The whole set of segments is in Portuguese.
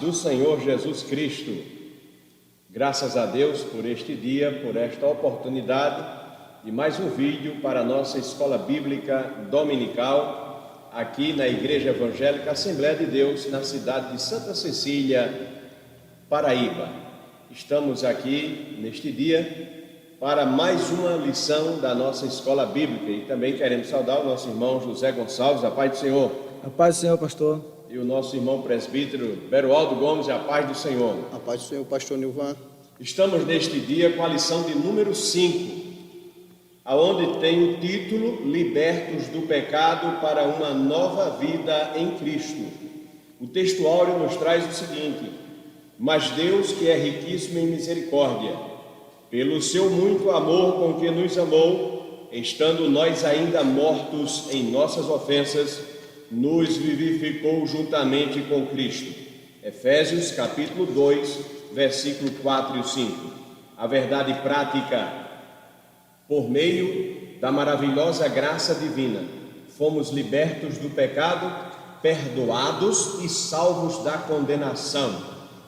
do Senhor Jesus Cristo. Graças a Deus por este dia, por esta oportunidade de mais um vídeo para a nossa Escola Bíblica Dominical, aqui na Igreja Evangélica Assembleia de Deus, na cidade de Santa Cecília, Paraíba. Estamos aqui neste dia para mais uma lição da nossa Escola Bíblica e também queremos saudar o nosso irmão José Gonçalves, a paz do Senhor. A paz do Senhor, pastor. E o nosso irmão presbítero Beroaldo Gomes, a paz do Senhor. A paz do Senhor, pastor Nilvan. Estamos neste dia com a lição de número 5, aonde tem o título Libertos do pecado para uma nova vida em Cristo. O texto áureo nos traz o seguinte: mas Deus, que é riquíssimo em misericórdia, pelo seu muito amor com que nos amou, estando nós ainda mortos em nossas ofensas, nos vivificou juntamente com Cristo. Efésios capítulo 2, versículo 4 e 5. A verdade prática: por meio da maravilhosa graça divina, fomos libertos do pecado, perdoados e salvos da condenação,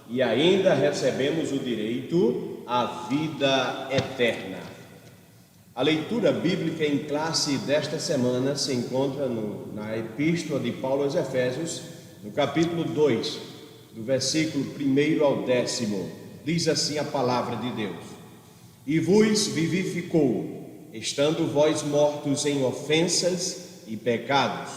e ainda recebemos o direito à vida eterna. A leitura bíblica em classe desta semana se encontra na Epístola de Paulo aos Efésios, no capítulo 2, do versículo 1 ao 10. Diz assim a palavra de Deus: e vos vivificou, estando vós mortos em ofensas e pecados,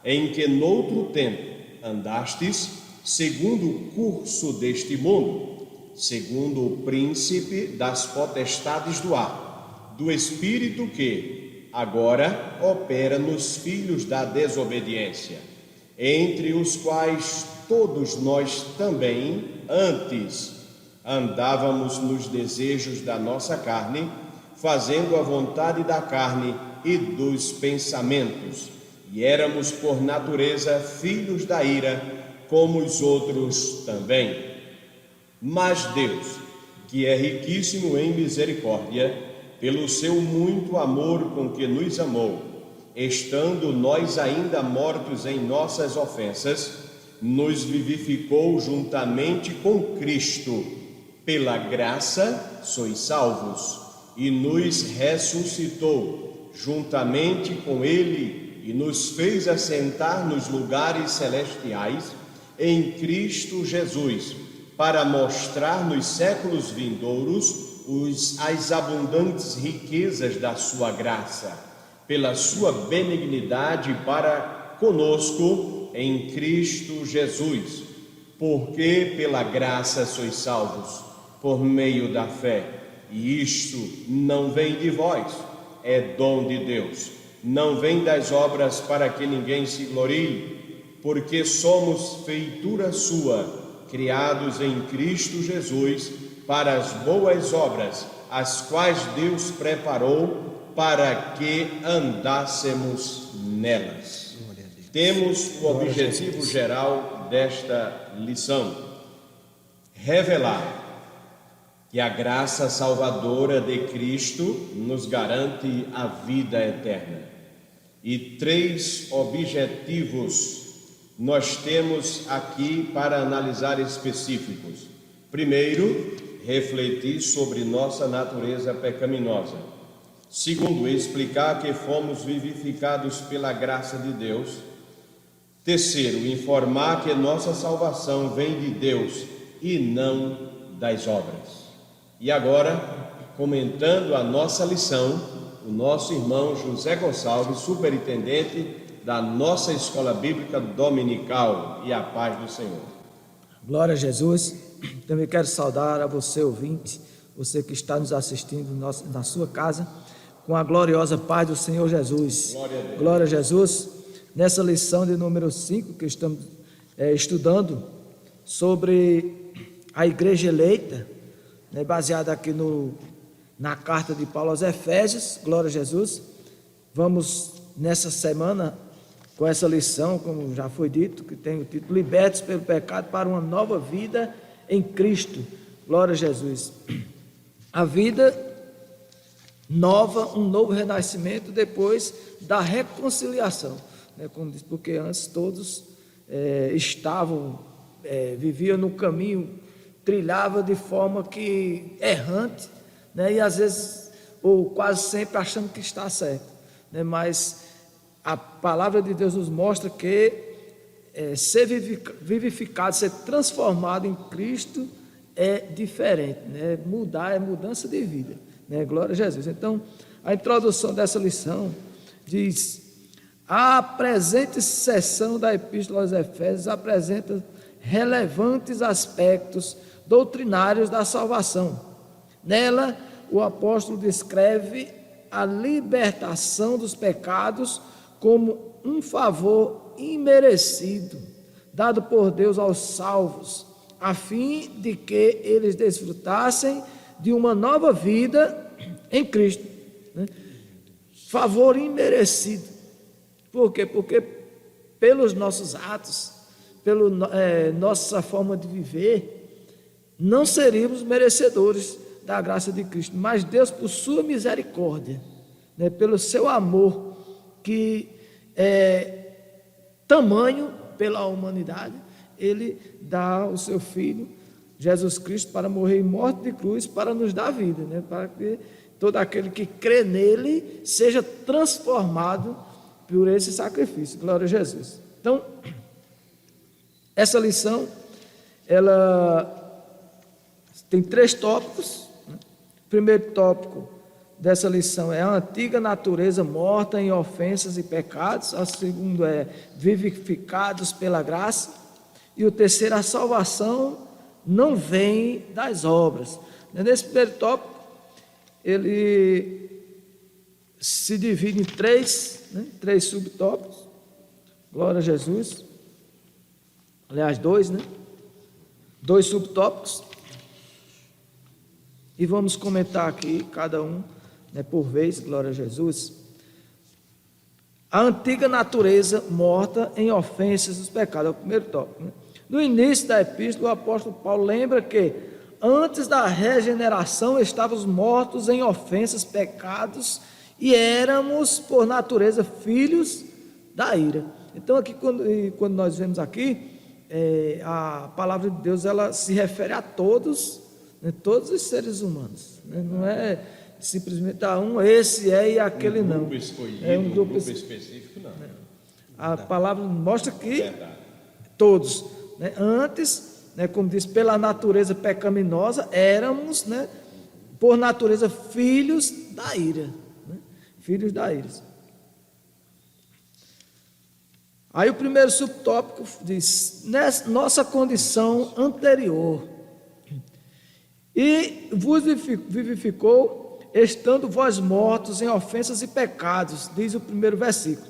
em que noutro tempo andastes, segundo o curso deste mundo, segundo o príncipe das potestades do ar, do espírito que agora opera nos filhos da desobediência, entre os quais todos nós também antes andávamos nos desejos da nossa carne, fazendo a vontade da carne e dos pensamentos, e éramos por natureza filhos da ira, como os outros também. Mas Deus, que é riquíssimo em misericórdia, pelo seu muito amor com que nos amou, estando nós ainda mortos em nossas ofensas, nos vivificou juntamente com Cristo. Pela graça sois salvos, e nos ressuscitou juntamente com Ele, e nos fez assentar nos lugares celestiais em Cristo Jesus, para mostrar nos séculos vindouros as abundantes riquezas da sua graça, pela sua benignidade para conosco em Cristo Jesus, porque pela graça sois salvos, por meio da fé, e isto não vem de vós, é dom de Deus, não vem das obras para que ninguém se glorie, porque somos feitura sua, criados em Cristo Jesus, para as boas obras, as quais Deus preparou para que andássemos nelas. Temos o objetivo geral desta lição: revelar que a graça salvadora de Cristo nos garante a vida eterna. E 3 objetivos nós temos aqui para analisar específicos. Primeiro, refletir sobre nossa natureza pecaminosa. Segundo, explicar que fomos vivificados pela graça de Deus. Terceiro, informar que nossa salvação vem de Deus e não das obras. E agora, comentando a nossa lição, o nosso irmão José Gonçalves, superintendente da nossa Escola Bíblica Dominical, e a paz do Senhor. Glória a Jesus. Também quero saudar a você, ouvinte, você que está nos assistindo na sua casa, com a gloriosa paz do Senhor Jesus. Glória a Deus. Glória a Jesus. Nessa lição de número 5, que estamos estudando sobre a igreja eleita, baseada aqui na carta de Paulo aos Efésios. Glória a Jesus. Vamos nessa semana com essa lição, como já foi dito, que tem o título Libertos pelo pecado para uma nova vida em Cristo. Glória a Jesus. A vida nova, um novo renascimento depois da reconciliação, como diz, porque antes todos estavam vivia no caminho, trilhava de forma que errante, né? E às vezes, ou quase sempre, achando que está certo, né? Mas a palavra de Deus nos mostra que ser vivificado, ser transformado em Cristo é diferente, né? Mudar é mudança de vida, né? Glória a Jesus. Então, a introdução dessa lição diz: a presente seção da Epístola aos Efésios apresenta relevantes aspectos doutrinários da salvação. Nela, o apóstolo descreve a libertação dos pecados como um favor imerecido, dado por Deus aos salvos, a fim de que eles desfrutassem de uma nova vida em Cristo, né? Favor imerecido. Por quê? Porque pelos nossos atos, pela nossa forma de viver, não seríamos merecedores da graça de Cristo, mas Deus, por sua misericórdia, né, pelo seu amor, que é tamanho pela humanidade, Ele dá o seu Filho, Jesus Cristo, para morrer em morte de cruz, para nos dar vida, né, para que todo aquele que crê nele seja transformado por esse sacrifício. Glória a Jesus. Então, essa lição, ela tem 3 tópicos. O primeiro tópico dessa lição é a antiga natureza morta em ofensas e pecados. O segundo é vivificados pela graça. E o terceiro, a salvação não vem das obras. Nesse primeiro tópico, ele se divide em 3 subtópicos. Glória a Jesus. Aliás, 2, né? 2 subtópicos. E vamos comentar aqui, cada um, né, por vez, glória a Jesus. A antiga natureza morta em ofensas dos pecados, é o primeiro tópico, né? No início da epístola, o apóstolo Paulo lembra que antes da regeneração estávamos mortos em ofensas, pecados, e éramos, por natureza, filhos da ira. Então, aqui, quando nós vemos aqui, a palavra de Deus, ela se refere a todos, né, todos os seres humanos, né? Não é simplesmente esse e aquele não. Um grupo específico, não. A palavra mostra que todos, né? Antes, né, como diz, pela natureza pecaminosa, éramos, né, por natureza, filhos da ira, né? Filhos da ira. Aí o primeiro subtópico diz: nossa condição anterior, e vos vivificou, estando vós mortos em ofensas e pecados, diz o primeiro versículo.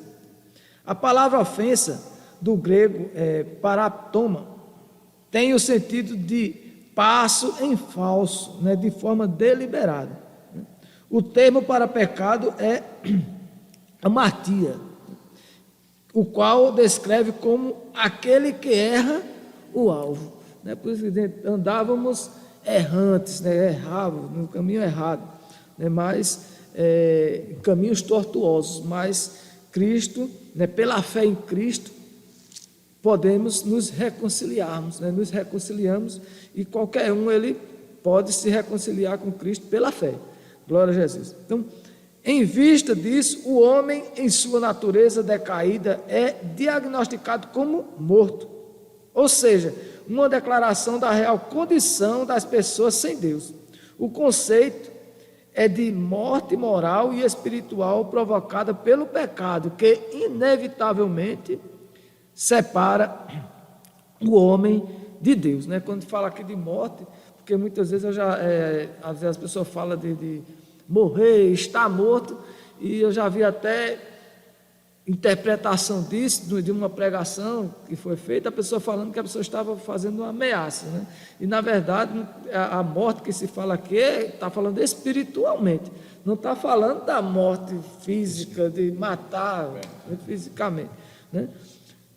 A palavra ofensa, do grego paraptoma, tem o sentido de passo em falso, né, de forma deliberada. O termo para pecado é amartia, o qual descreve como aquele que erra o alvo, né? Por isso andávamos errantes, né? Errávamos no caminho errado, né? Mas caminhos tortuosos, mas Cristo, né? Pela fé em Cristo, podemos nos reconciliarmos, né? Nos reconciliamos, e qualquer um ele pode se reconciliar com Cristo pela fé. Glória a Jesus. Então, em vista disso, o homem, em sua natureza decaída, é diagnosticado como morto. Ou seja, uma declaração da real condição das pessoas sem Deus. O conceito é de morte moral e espiritual provocada pelo pecado, que inevitavelmente separa o homem de Deus, né? Quando fala aqui de morte, porque muitas vezes às vezes as pessoas falam de morrer, estar morto, e eu já vi até interpretação disso, de uma pregação que foi feita, a pessoa falando que a pessoa estava fazendo uma ameaça, né? E na verdade, a morte que se fala aqui está falando espiritualmente, não está falando da morte física, de matar fisicamente, né?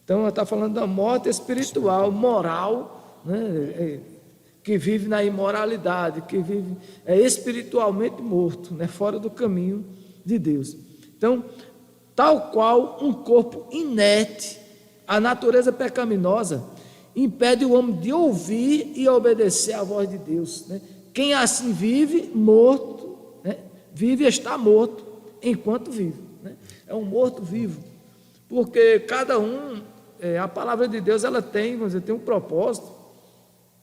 Então, está falando da morte espiritual, moral, né? Que vive na imoralidade, que vive espiritualmente morto, né? Fora do caminho de Deus. Então, tal qual um corpo inerte, a natureza pecaminosa impede o homem de ouvir e obedecer à voz de Deus, né? Quem assim vive, morto, né? Vive e está morto enquanto vive, né? É um morto vivo, porque cada um, a palavra de Deus, ela tem, vamos dizer, tem um propósito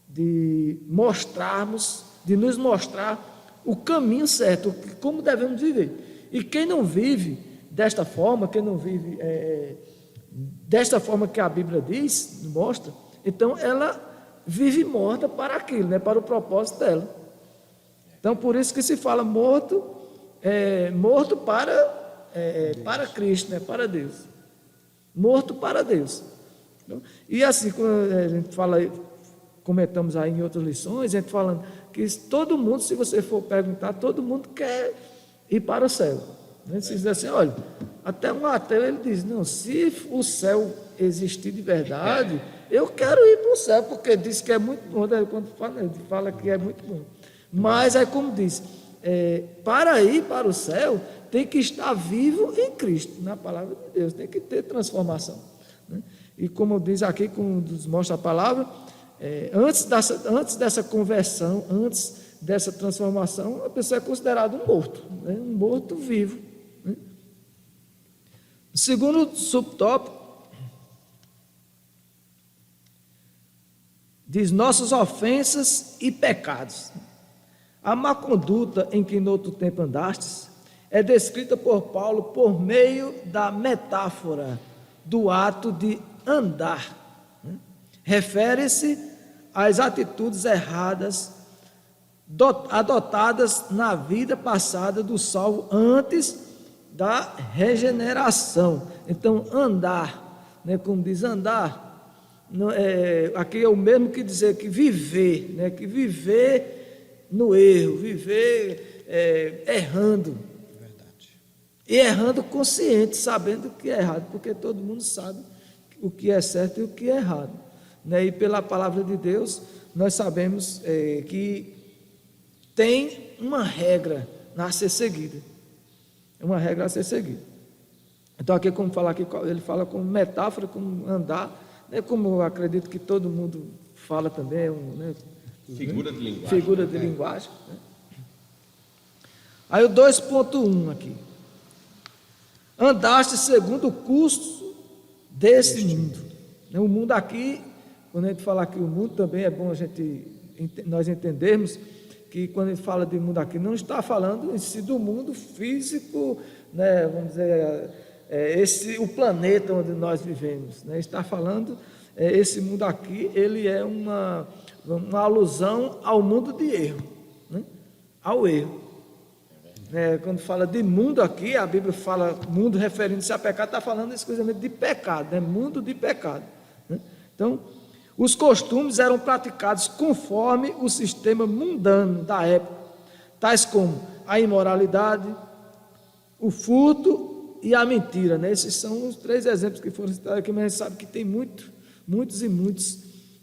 de mostrarmos, de nos mostrar o caminho certo, como devemos viver. E quem não vive desta forma, quem não vive desta forma que a Bíblia diz, mostra, então ela vive morta para aquilo, né, para o propósito dela. Então por isso que se fala morto, morto para Cristo, né, para Deus. Morto para Deus. E assim, quando a gente fala, comentamos aí em outras lições, a gente falando que todo mundo, se você for perguntar, todo mundo quer ir para o céu. Se diz assim, olha, até um ateu ele diz, não, se o céu existir de verdade, eu quero ir para o céu, porque diz que é muito bom, quando fala que é muito bom. Mas é como diz, para ir para o céu, tem que estar vivo em Cristo, na palavra de Deus, tem que ter transformação, né? E como diz aqui, como nos mostra a palavra, antes dessa conversão, antes dessa transformação, a pessoa é considerada um morto, né? Um morto vivo, né? O segundo subtópico diz nossas ofensas e pecados. A má conduta em que no outro tempo andastes é descrita por Paulo por meio da metáfora do ato de andar, né? Refere-se às atitudes erradas adotadas na vida passada do salvo antes da regeneração. Então, andar, né, como diz andar, aqui é o mesmo que dizer que viver, né, que viver no erro, viver errando. Verdade. E errando consciente, sabendo o que é errado, porque todo mundo sabe o que é certo e o que é errado, né? E pela palavra de Deus, nós sabemos que tem uma regra a ser seguida. É uma regra a ser seguida. Então aqui, como falar aqui, ele fala como metáfora, como andar, né? Como eu acredito que todo mundo fala também, né? Figura de linguagem. Figura de linguagem, né? Aí o 2.1 aqui. Andaste segundo o curso desse mundo. O mundo aqui, quando a gente fala aqui o mundo, também é bom nós entendermos que quando a gente fala de mundo aqui, não está falando em si do mundo físico, né, vamos dizer, o planeta onde nós vivemos, né, está falando, esse mundo aqui, ele é uma alusão ao mundo de erro, né, ao erro. Quando fala de mundo aqui, a Bíblia fala mundo referindo-se a pecado, está falando exclusivamente de pecado, né, mundo de pecado, né? Então, os costumes eram praticados conforme o sistema mundano da época, tais como a imoralidade, o furto e a mentira, né? Esses são os 3 exemplos que foram citados aqui, mas a gente sabe que tem muitos,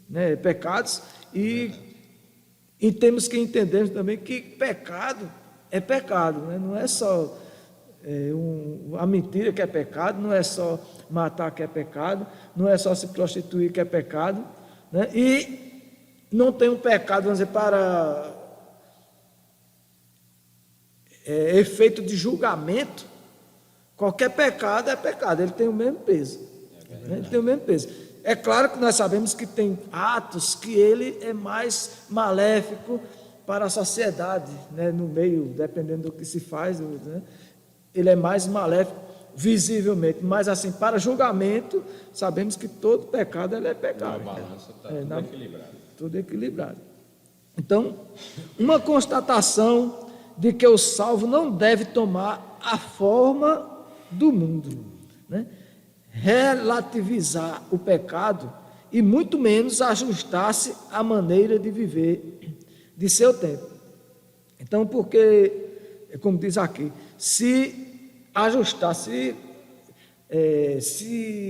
né, pecados, e temos que entender também que pecado é pecado, né? Não é só a mentira que é pecado, não é só matar que é pecado, não é só se prostituir que é pecado, né? E não tem um pecado, vamos dizer, para efeito de julgamento. Qualquer pecado é pecado, ele tem o mesmo peso, né? Ele tem o mesmo peso. É claro que nós sabemos que tem atos que ele é mais maléfico para a sociedade, né? No meio, dependendo do que se faz, né? Ele é mais maléfico visivelmente, mas assim, para julgamento, sabemos que todo pecado ele é pecado. Na balança está tudo equilibrado. Tudo equilibrado. Então, uma constatação de que o salvo não deve tomar a forma do mundo, né? Relativizar o pecado e muito menos ajustar-se à maneira de viver de seu tempo. Então, porque, como diz aqui, se ajustar,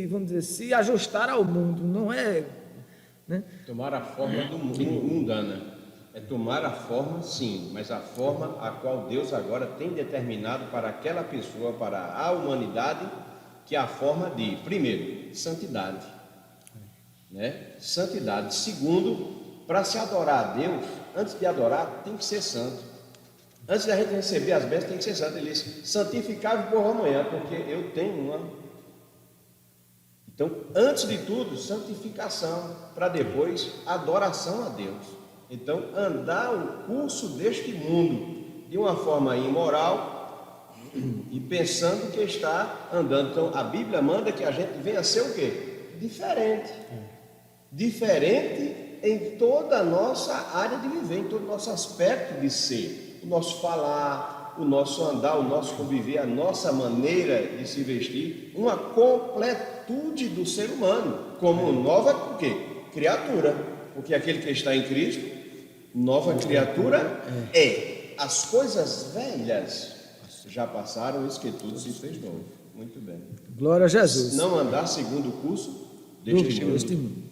vamos dizer, se ajustar ao mundo, não é, né? Tomar a forma do mundana. É tomar a forma, sim, mas a forma a qual Deus agora tem determinado para aquela pessoa, para a humanidade, que é a forma de, primeiro, santidade. né? Santidade. Segundo, para se adorar a Deus, antes de adorar, tem que ser santo. Antes da gente receber as bênçãos, tem que ser santo. Ele disse: santificai-vos por amanhã, porque eu tenho uma. Então, antes de tudo, santificação, para depois adoração a Deus. Então, andar o curso deste mundo de uma forma imoral e pensando que está andando. Então, a Bíblia manda que a gente venha a ser o quê? Diferente. Diferente em toda a nossa área de viver, em todo o nosso aspecto de ser. O nosso falar, o nosso andar, o nosso conviver, a nossa maneira de se vestir. Uma completude do ser humano, como nova o quê? Criatura. Porque aquele que está em Cristo, nova criatura é. As coisas velhas já passaram, isso que tudo se fez novo. Muito bem. Glória a Jesus. Não andar segundo o curso deste mundo.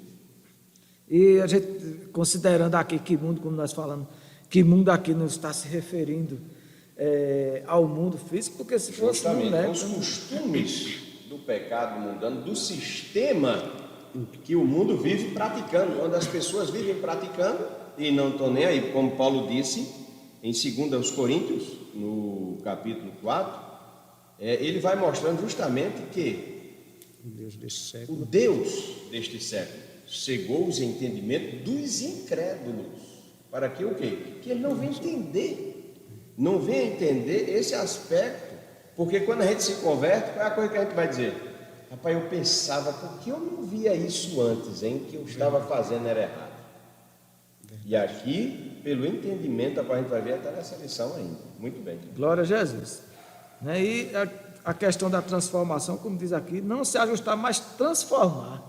E a gente, considerando aqui que mundo, como nós falamos, que mundo aqui não está se referindo ao mundo físico, porque se fosse justamente os costumes do pecado mundano, do sistema que o mundo vive praticando, onde as pessoas vivem praticando e não estão nem aí, como Paulo disse em 2 Coríntios, no capítulo 4, ele vai mostrando justamente que o Deus deste século cegou os entendimentos dos incrédulos, para que o quê? Que ele não venha entender esse aspecto, porque quando a gente se converte, qual é a coisa que a gente vai dizer? Rapaz, eu pensava, por que eu não via isso antes, hein? Que eu estava fazendo era errado. E aqui, pelo entendimento, a gente vai ver até nessa lição ainda. Muito bem. Glória a Jesus. E a questão da transformação, como diz aqui, não se ajustar, mas transformar.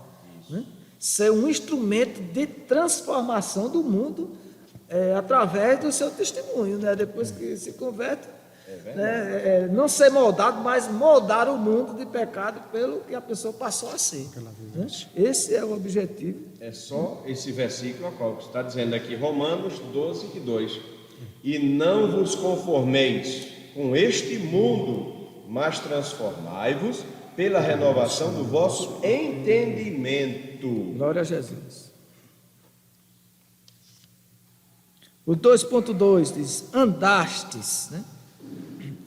Né? Ser um instrumento de transformação do mundo através do seu testemunho, né? Depois que se converte. Não ser moldado, mas moldar o mundo de pecado pelo que a pessoa passou a ser. Né? Esse é o objetivo. É só esse versículo que está dizendo aqui, Romanos 12:2. E não vos conformeis com este mundo, mas transformai-vos pela renovação do vosso entendimento. Glória a Jesus. O 2.2 diz: andastes, né?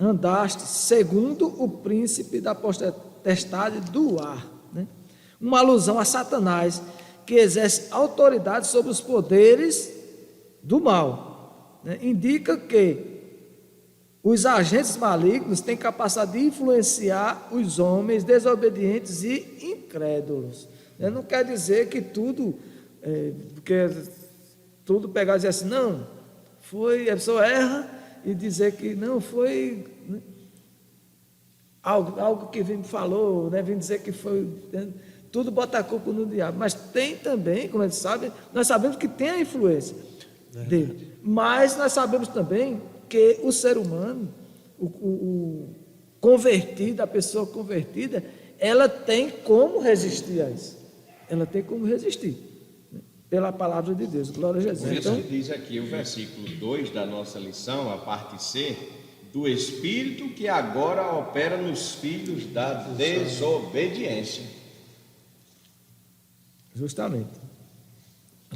Andaste segundo o príncipe da potestade do ar, né? Uma alusão a Satanás, que exerce autoridade sobre os poderes do mal, né? Indica que os agentes malignos têm capacidade de influenciar os homens desobedientes e incrédulos. Não quer dizer que tudo, porque tudo pegar e dizer assim, não, a pessoa erra, e dizer que não foi, né, algo que me falou, né, vem dizer que foi, né, tudo bota a culpa no diabo, mas tem também, como eles sabem, nós sabemos que tem a influência dele, mas nós sabemos também que o ser humano, o convertido, a pessoa convertida, ela tem como resistir a isso, ela tem como resistir. Pela palavra de Deus, glória a Jesus. Por isso que diz aqui o versículo 2 da nossa lição, a parte C, do Espírito que agora opera nos filhos da desobediência. Justamente.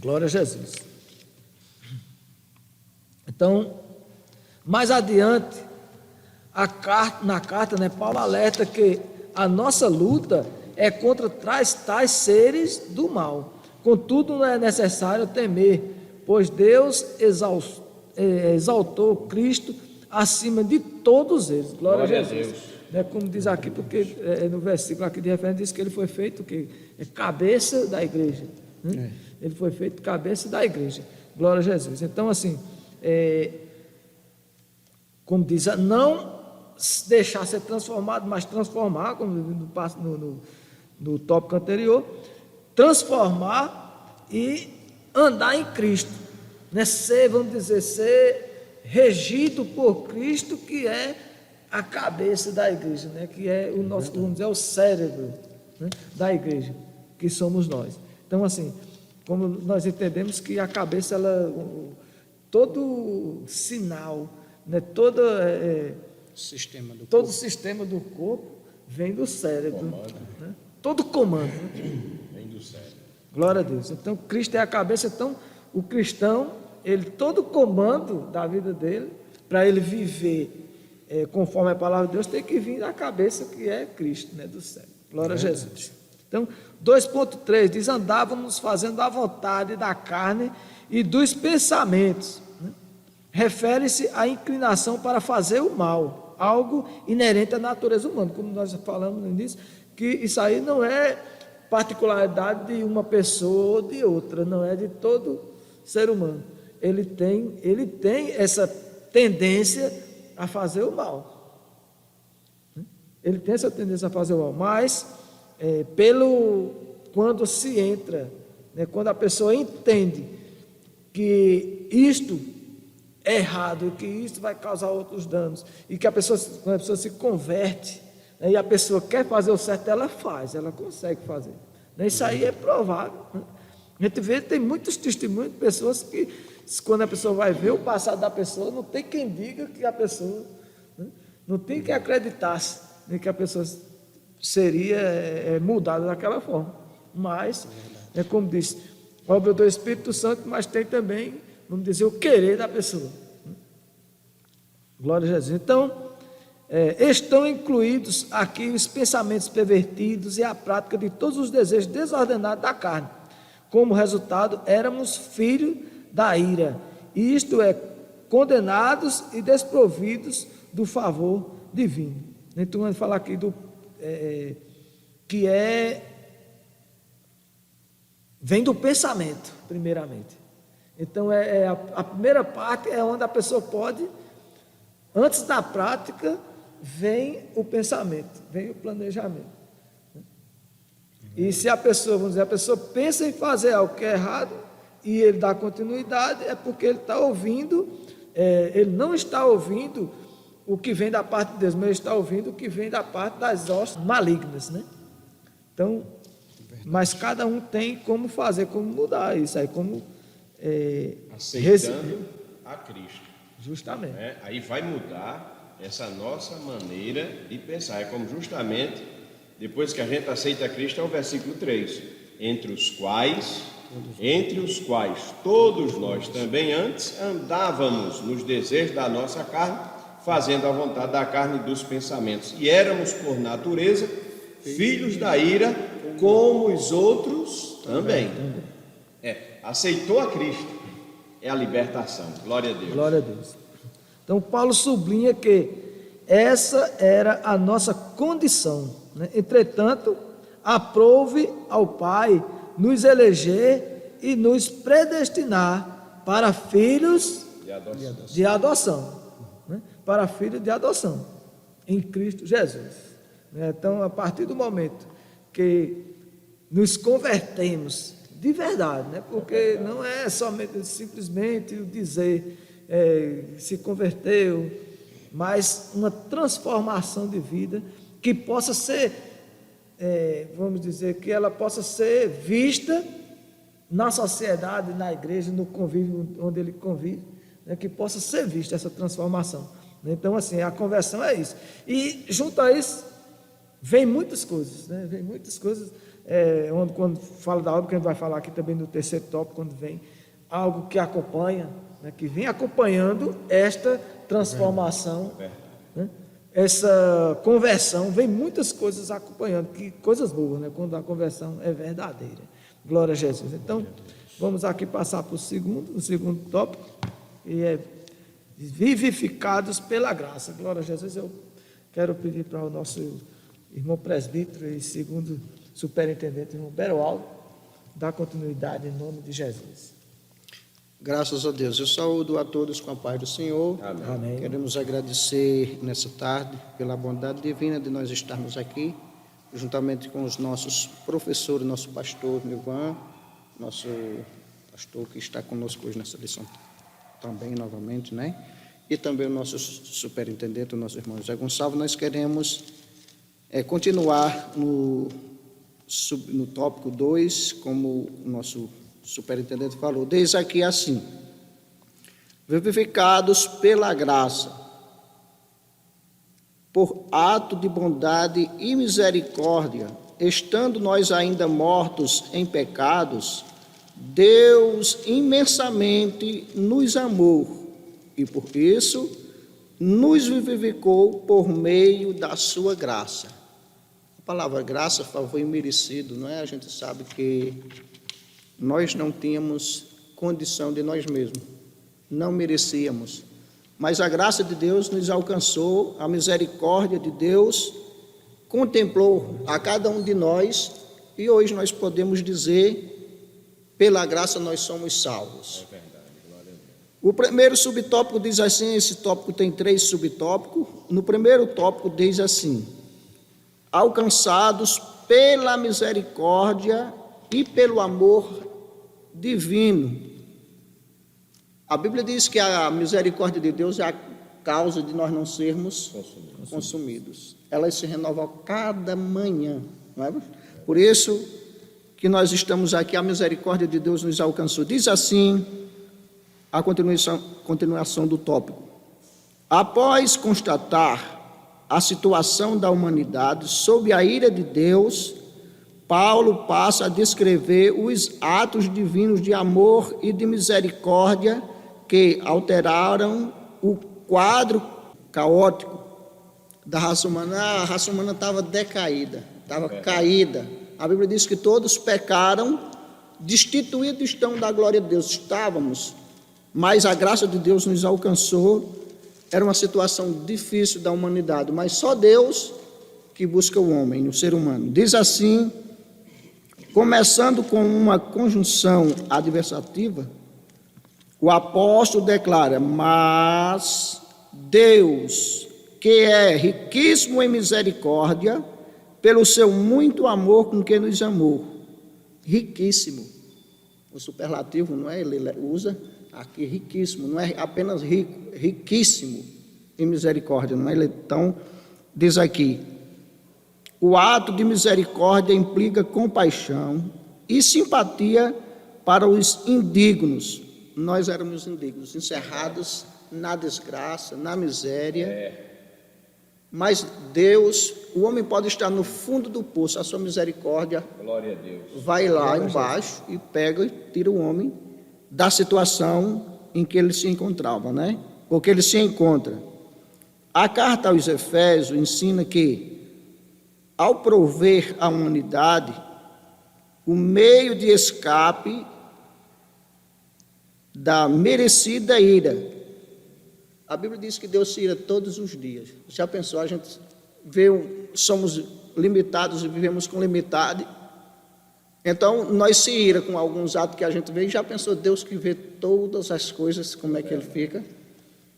Glória a Jesus. Então, mais adiante, na carta, né, Paulo alerta que a nossa luta é contra tais seres do mal. Contudo, não é necessário temer, pois Deus exaltou Cristo acima de todos eles. Glória a Jesus. Como diz aqui, porque no versículo aqui de referência diz que ele foi feito que é cabeça da igreja. Né? Ele foi feito cabeça da igreja. Glória a Jesus. Então, assim, como diz, não deixar ser transformado, mas transformar, como no tópico anterior, transformar e andar em Cristo, né? Vamos dizer, ser regido por Cristo, que é a cabeça da igreja, né? Que é o nosso, vamos dizer, o cérebro, né, da igreja, que somos nós. Então, assim, como nós entendemos que a cabeça, todo sinal, né, todo o sistema do corpo vem do cérebro, né? Todo comando, né? Vem do cérebro. Glória a Deus. Então, Cristo é a cabeça. Então, o cristão, todo o comando da vida dele, para ele viver conforme a palavra de Deus, tem que vir da cabeça que é Cristo, né, do céu. Glória a Jesus. Então, 2.3 diz: andávamos fazendo a vontade da carne e dos pensamentos. Refere-se à inclinação para fazer o mal, algo inerente à natureza humana, como nós falamos no início, que isso aí não é particularidade de uma pessoa ou de outra, não é de todo ser humano. Ele tem essa tendência a fazer o mal. Ele tem essa tendência a fazer o mal, mas quando se entra, né, quando a pessoa entende que isto é errado, que isto vai causar outros danos, e que quando a pessoa se converte, né, e a pessoa quer fazer o certo, ela faz, ela consegue fazer. Né, isso aí é provável. Né? A gente vê, tem muitos testemunhos de pessoas que, quando a pessoa vai ver o passado da pessoa, não tem quem diga que a pessoa, né, não tem quem acreditasse, né, que a pessoa seria mudada daquela forma. Mas, como disse, obra do Espírito Santo, mas tem também, vamos dizer, o querer da pessoa. Glória a Jesus. Então, estão incluídos aqui os pensamentos pervertidos e a prática de todos os desejos desordenados da carne. Como resultado, éramos filhos da ira, e isto é, condenados e desprovidos do favor divino. Então, vamos falar aqui vem do pensamento, primeiramente. Então, a primeira parte é onde a pessoa pode, antes da prática, vem o pensamento, vem o planejamento. E se a pessoa pensa em fazer algo que é errado, e ele dá continuidade, é porque ele está ouvindo, ele não está ouvindo o que vem da parte de Deus, mas ele está ouvindo o que vem da parte das hostes malignas, né? Então, mas cada um tem como fazer, como mudar isso aí, como aceitando a Cristo. Justamente. Aí vai mudar essa nossa maneira de pensar. É como justamente, depois que a gente aceita a Cristo, é o versículo 3. Entre os quais todos nós também antes andávamos nos desejos da nossa carne, fazendo a vontade da carne e dos pensamentos. E éramos, por natureza, filhos da ira, como os outros também. Aceitou a Cristo, é a libertação. Glória a Deus. Glória a Deus. Então, Paulo sublinha que essa era a nossa condição, né? Entretanto, aprove ao Pai nos eleger e nos predestinar para filhos de adoção, né? Para filhos de adoção em Cristo Jesus. Então, a partir do momento que nos convertemos de verdade, né? Porque não é simplesmente o dizer se converteu, mas uma transformação de vida que possa ser, vamos dizer, que ela possa ser vista na sociedade, na igreja, no convívio onde ele convive, né? Que possa ser vista essa transformação. Então, assim, a conversão é isso. E junto a isso, vem muitas coisas, né? Vem muitas coisas, quando fala da obra, que a gente vai falar aqui também no terceiro tópico, quando vem algo que acompanha, né? Que vem acompanhando esta transformação, né? Essa conversão, vem muitas coisas acompanhando, coisas boas, né? Quando a conversão é verdadeira. Glória a Jesus. Então, vamos aqui passar para o segundo tópico, e é vivificados pela graça. Glória a Jesus. Eu quero pedir para o nosso irmão presbítero e segundo superintendente, irmão Beroaldo, dar continuidade em nome de Jesus. Graças a Deus. Eu saúdo a todos com a paz do Senhor. Amém. Queremos agradecer nessa tarde pela bondade divina de nós estarmos aqui, juntamente com os nossos professores, nosso pastor Nilvan, nosso pastor que está conosco hoje nessa lição também novamente, né? E também o nosso superintendente, o nosso irmão José Gonçalves. Nós queremos continuar no tópico 2, como o nosso superintendente falou. Diz aqui assim: vivificados pela graça, por ato de bondade e misericórdia, estando nós ainda mortos em pecados, Deus imensamente nos amou e por isso nos vivificou por meio da sua graça. A palavra graça, favor imerecido, não é? A gente sabe que nós não tínhamos condição de nós mesmos, não merecíamos, mas a graça de Deus nos alcançou, a misericórdia de Deus contemplou a cada um de nós e hoje nós podemos dizer, pela graça nós somos salvos. É verdade, glória a Deus. O primeiro subtópico diz assim, esse tópico tem 3 subtópicos. No primeiro tópico diz assim: alcançados pela misericórdia e pelo amor divino. A Bíblia diz que a misericórdia de Deus é a causa de nós não sermos consumidos. Ela se renova cada manhã, não é? Por isso que nós estamos aqui, a misericórdia de Deus nos alcançou. Diz assim a continuação do tópico: após constatar a situação da humanidade sob a ira de Deus, Paulo passa a descrever os atos divinos de amor e de misericórdia que alteraram o quadro caótico da raça humana. A raça humana estava decaída, estava caída. A Bíblia diz que todos pecaram, destituídos estão da glória de Deus. Estávamos, mas a graça de Deus nos alcançou. Era uma situação difícil da humanidade, mas só Deus que busca o homem, o ser humano. Diz assim, começando com uma conjunção adversativa, o apóstolo declara: mas Deus, que é riquíssimo em misericórdia, pelo seu muito amor com que nos amou. Riquíssimo. O superlativo, não é? Ele usa aqui riquíssimo, não é apenas rico, riquíssimo em misericórdia, não é? Então, diz aqui: o ato de misericórdia implica compaixão e simpatia para os indignos. Nós éramos indignos, encerrados na desgraça, na miséria. Mas Deus, o homem pode estar no fundo do poço, a sua misericórdia, glória a Deus, vai lá embaixo e pega e tira o homem da situação em que ele se encontrava, né? Ou que ele se encontra. A carta aos Efésios ensina que, ao prover à humanidade o meio de escape da merecida ira. A Bíblia diz que Deus se ira todos os dias. Já pensou? A gente vê, somos limitados e vivemos com limitade. Então, nós se ira com alguns atos que a gente vê. E já pensou Deus que vê todas as coisas, como é que ele fica?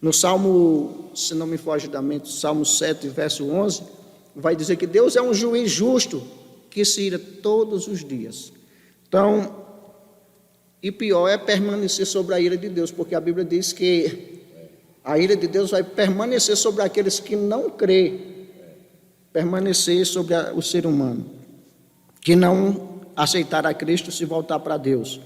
No Salmo, se não me foge da mente, Salmo 7, verso 11, vai dizer que Deus é um juiz justo que se ira todos os dias. Então, e pior é permanecer sobre a ira de Deus, porque a Bíblia diz que a ira de Deus vai permanecer sobre aqueles que não crêem, permanecer sobre o ser humano, que não aceitar a Cristo, se voltar para Deus.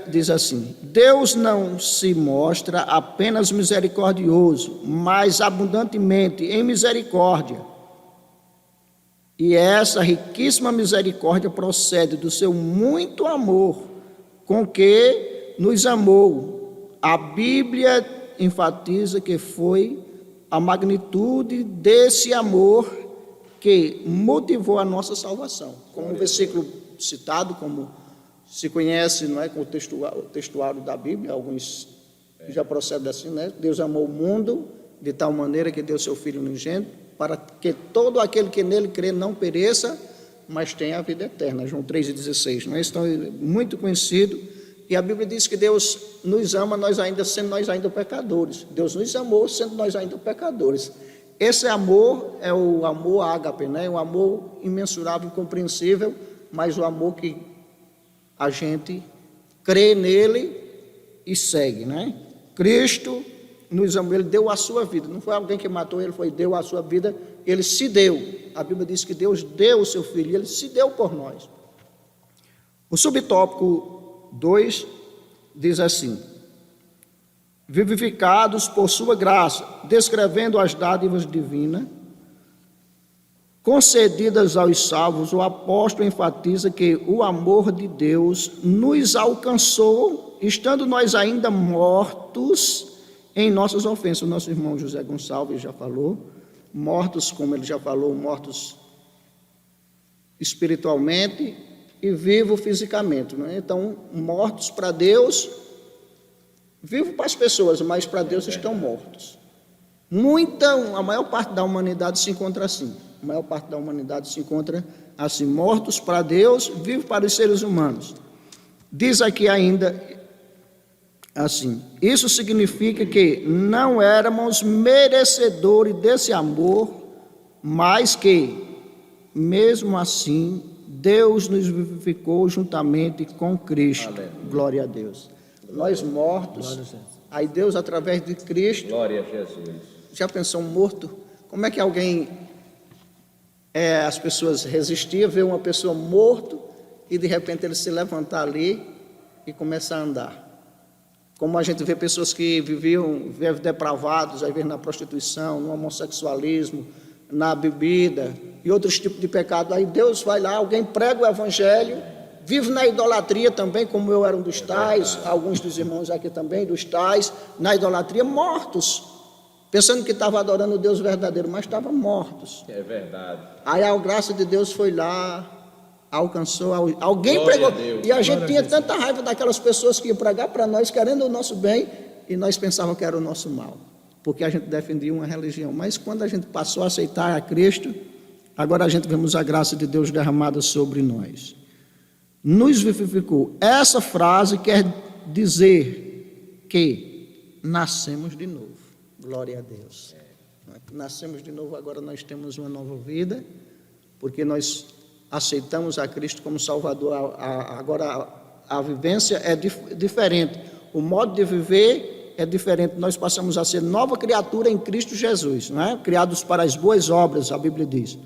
Diz assim: Deus não se mostra apenas misericordioso, mas abundantemente em misericórdia. E essa riquíssima misericórdia procede do seu muito amor com que nos amou. A Bíblia enfatiza que foi a magnitude desse amor que motivou a nossa salvação. Como o versículo citado, como se conhece, não é, com o textuário da Bíblia, alguns já procedem assim, né? Deus amou o mundo de tal maneira que deu seu Filho unigênito, para que todo aquele que nele crê não pereça, mas tenha a vida eterna. João 3,16, não é? Então, muito conhecido. E a Bíblia diz que Deus nos ama, sendo nós ainda pecadores. Deus nos amou, sendo nós ainda pecadores. Esse amor é o amor ágape, né? Um amor imensurável, incompreensível, mas o amor que a gente crê nele e segue, né? Cristo nos amou, ele deu a sua vida. Não foi alguém que matou ele, deu a sua vida, ele se deu. A Bíblia diz que Deus deu o seu Filho, ele se deu por nós. O subtópico 2 diz assim: vivificados por sua graça, descrevendo as dádivas divinas, concedidas aos salvos, o apóstolo enfatiza que o amor de Deus nos alcançou, estando nós ainda mortos em nossas ofensas. O nosso irmão José Gonçalves já falou, mortos, como ele já falou, mortos espiritualmente e vivos fisicamente, não é? Então, mortos para Deus, vivos para as pessoas, mas para Deus estão mortos. A maior parte da humanidade se encontra assim. A maior parte da humanidade se encontra assim, mortos para Deus, vivos para os seres humanos. Diz aqui ainda assim: isso significa que não éramos merecedores desse amor, mas que, mesmo assim, Deus nos vivificou juntamente com Cristo. Aleluia. Glória a Deus. Nós mortos, aí Deus, através de Cristo. Glória a Jesus. Já pensou um morto? Como é que alguém... as pessoas resistiam, ver uma pessoa morto e de repente ele se levantar ali e começar a andar. Como a gente vê pessoas que viviam depravados, às vezes na prostituição, no homossexualismo, na bebida e outros tipos de pecado. Aí Deus vai lá, alguém prega o evangelho, vive na idolatria também, como eu era um dos tais, alguns dos irmãos aqui também, dos tais, na idolatria, mortos. Pensando que estava adorando o Deus verdadeiro, mas estavam mortos. É verdade. Aí a graça de Deus foi lá, alcançou, alguém Glória pregou. E a gente tinha tanta raiva daquelas pessoas que iam pregar para nós, querendo o nosso bem, e nós pensávamos que era o nosso mal, porque a gente defendia uma religião. Mas quando a gente passou a aceitar a Cristo, agora a gente vemos a graça de Deus derramada sobre nós. Nos vivificou. Essa frase quer dizer que nascemos de novo. Glória a Deus. Nascemos de novo, agora nós temos uma nova vida, porque nós aceitamos a Cristo como Salvador. Agora a vivência é diferente, o modo de viver é diferente. Nós passamos a ser nova criatura em Cristo Jesus, não é? Criados para as boas obras, a Bíblia diz.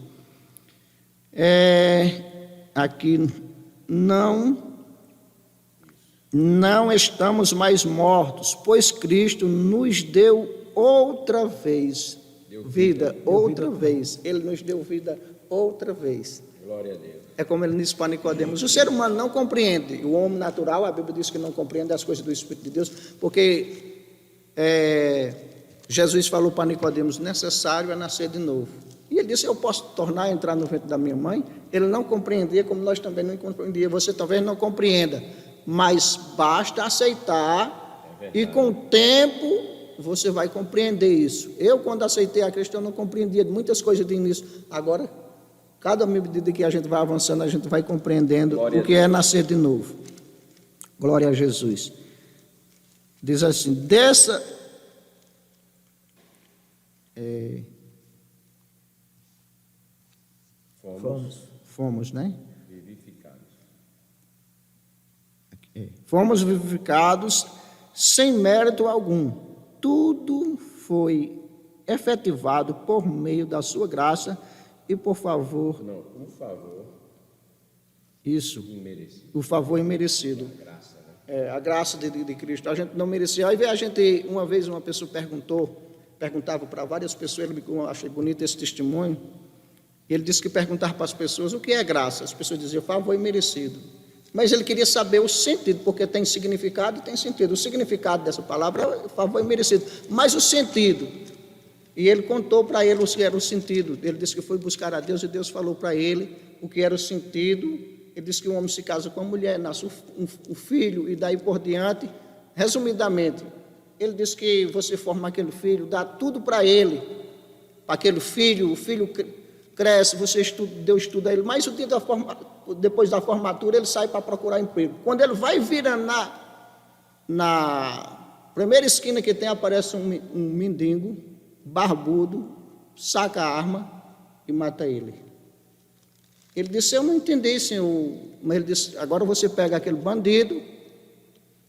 Aqui não estamos mais mortos, pois Cristo nos deu outra vez vida, outra vez. Ele nos deu vida outra vez. Glória a Deus. É como ele disse para Nicodemos: o ser humano não compreende, o homem natural, a Bíblia diz que não compreende as coisas do Espírito de Deus, porque Jesus falou para Nicodemos: necessário é nascer de novo. E ele disse: eu posso tornar a entrar no ventre da minha mãe? Ele não compreendia, como nós também não compreendíamos. Você talvez não compreenda, mas basta aceitar, e com o tempo você vai compreender isso. Eu, quando aceitei a Cristo, eu não compreendia muitas coisas de início. Agora, cada medida que a gente vai avançando, a gente vai compreendendo o que é nascer de novo. Glória a Jesus. Diz assim: Fomos, né? Vivificados. Fomos vivificados sem mérito algum. Tudo foi efetivado por meio da sua graça e por favor. Não, o favor. Isso. Imerecido. O favor imerecido. A graça, né? A graça de Cristo. A gente não merecia. Aí uma vez uma pessoa perguntava para várias pessoas, eu achei bonito esse testemunho. Ele disse que perguntava para as pessoas o que é graça. As pessoas diziam favor imerecido. Mas ele queria saber o sentido, porque tem significado e tem sentido. O significado dessa palavra é favor imerecido, mas o sentido. E ele contou para ele o que era o sentido. Ele disse que foi buscar a Deus e Deus falou para ele o que era o sentido. Ele disse que um homem se casa com a mulher, nasce um filho e daí por diante. Resumidamente, ele disse que você forma aquele filho, dá tudo para ele, para aquele filho, o filho cresce, você estuda, Deus estuda ele, mas o dia depois da formatura ele sai para procurar emprego. Quando ele vai virando na primeira esquina que tem, aparece um mendigo, barbudo, saca a arma e mata ele. Ele disse: eu não entendi, senhor. Mas ele disse: agora você pega aquele bandido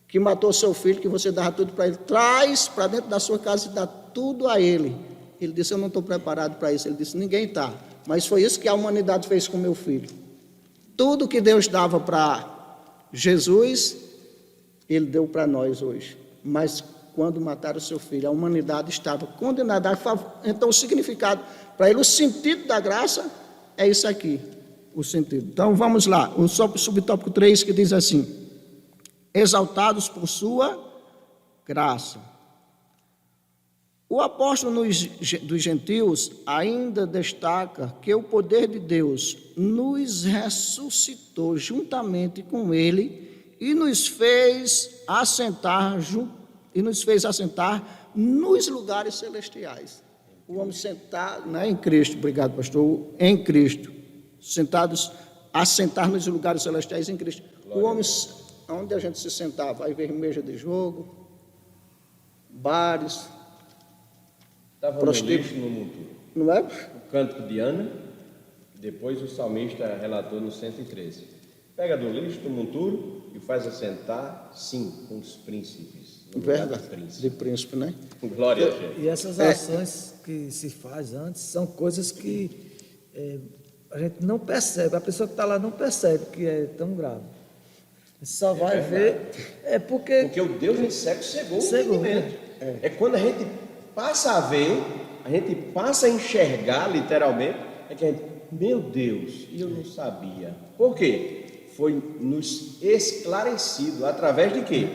que matou seu filho, que você dava tudo para ele, traz para dentro da sua casa e dá tudo a ele. Ele disse: eu não estou preparado para isso. Ele disse: ninguém está. Mas foi isso que a humanidade fez com meu filho. Tudo que Deus dava para Jesus, Ele deu para nós hoje. Mas quando mataram o seu filho, a humanidade estava condenada. Então o significado para ele, o sentido da graça é isso aqui, o sentido. Então, vamos lá, o subtópico 3 que diz assim: exaltados por sua graça. O apóstolo dos gentios ainda destaca que o poder de Deus nos ressuscitou juntamente com ele e nos fez assentar nos lugares celestiais. O homem sentado, não é em Cristo, obrigado pastor, em Cristo, assentar nos lugares celestiais em Cristo. O homem, onde a gente se sentava, vai ver mesa de jogo, bares, estava no lixo no monturo. Não é? O cântico de Ana, depois o salmista relatou no 113. Pega do lixo do monturo e faz assentar, sim, com os príncipes. Verdade, de príncipe, né? Glória a Deus. E essas ações que se faz antes são coisas que a gente não percebe, a pessoa que está lá não percebe que é tão grave. Só vai ver, porque o Deus em século cegou o entendimento. É quando a gente passa a ver, a gente passa a enxergar literalmente, é que a gente, meu Deus, e eu não sabia. Por quê? Foi nos esclarecido através de quê?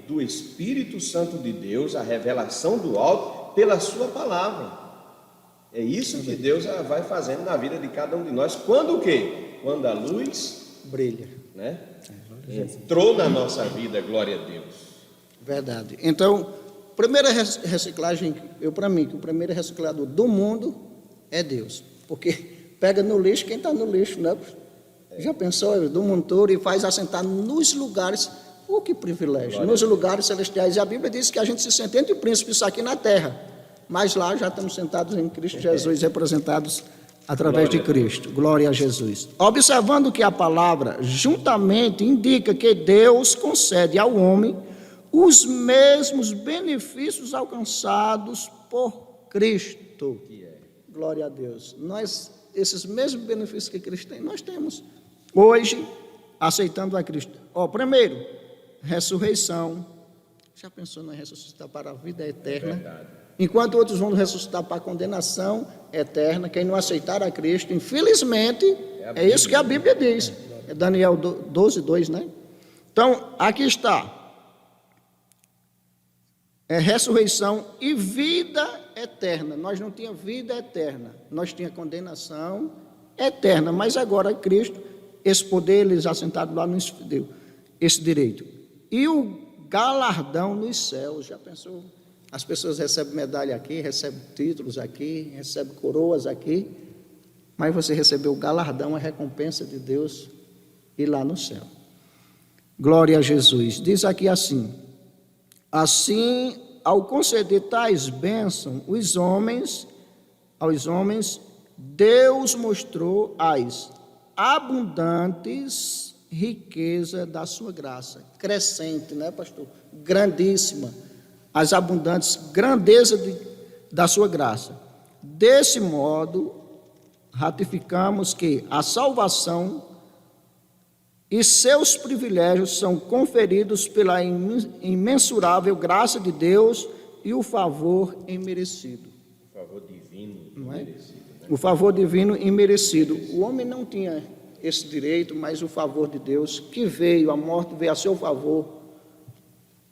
Do Espírito Santo de Deus, a revelação do alto, pela sua palavra. É isso que Deus vai fazendo na vida de cada um de nós. Quando o quê? Quando a luz brilha, né? Entrou na nossa vida, glória a Deus. Verdade. Então, primeira reciclagem, para mim, que o primeiro reciclador do mundo é Deus. Porque pega no lixo quem está no lixo, né? Já pensou, do monturo, e faz assentar nos lugares, que privilégio, glória nos lugares celestiais. E a Bíblia diz que a gente se senta entre príncipes aqui na terra, mas lá já estamos sentados em Cristo Jesus, representados através de Cristo. Glória a Jesus. Observando que a palavra juntamente indica que Deus concede ao homem os mesmos benefícios alcançados por Cristo. Glória a Deus. Esses mesmos benefícios que Cristo tem, nós temos hoje, aceitando a Cristo. Primeiro, ressurreição. Já pensou em ressuscitar para a vida eterna? Enquanto outros vão ressuscitar para a condenação eterna, quem não aceitar a Cristo, infelizmente, é isso que a Bíblia diz. É Daniel 12, 2, né? Então, aqui está. É ressurreição e vida eterna. Nós não tínhamos vida eterna, nós tínhamos condenação eterna, mas agora Cristo, esse poder, eles assentados lá, nos deu esse direito. E o galardão nos céus, já pensou? As pessoas recebem medalha aqui, recebem títulos aqui, recebem coroas aqui, mas você recebeu o galardão, a recompensa de Deus, e lá no céu. Glória a Jesus. Diz aqui assim: assim, ao conceder tais bênçãos aos homens, Deus mostrou as abundantes riquezas da sua graça, crescente, né, pastor? Grandíssima, as abundantes grandezas da sua graça. Desse modo, ratificamos que a salvação e seus privilégios são conferidos pela imensurável graça de Deus e o favor imerecido. O favor divino imerecido. Né? O favor divino imerecido. O homem não tinha esse direito, mas o favor de Deus, que veio, a morte veio a seu favor.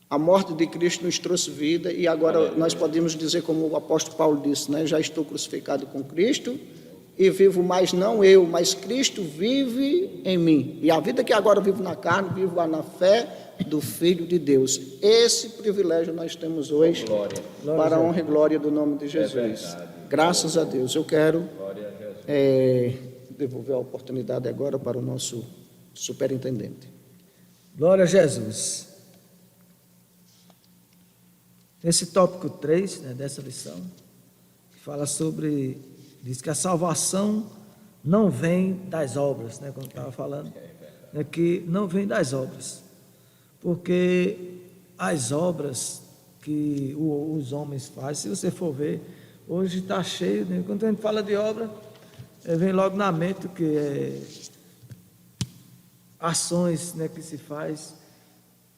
A morte de Cristo nos trouxe vida, e agora nós podemos dizer, como o apóstolo Paulo disse, né? Já estou crucificado com Cristo, e vivo mais não eu, mas Cristo vive em mim. E a vida que agora vivo na carne, vivo na fé do Filho de Deus. Esse privilégio nós temos hoje, para a honra e glória do nome de Jesus. Graças a Deus. Eu quero devolver a oportunidade agora para o nosso superintendente. Glória a Jesus. Esse tópico 3, né, dessa lição, fala sobre, diz que a salvação não vem das obras, né, como eu estava falando, é que não vem das obras, porque as obras que os homens fazem, se você for ver, hoje está cheio, né, quando a gente fala de obra, vem logo na mente o que é ações, né, que se faz,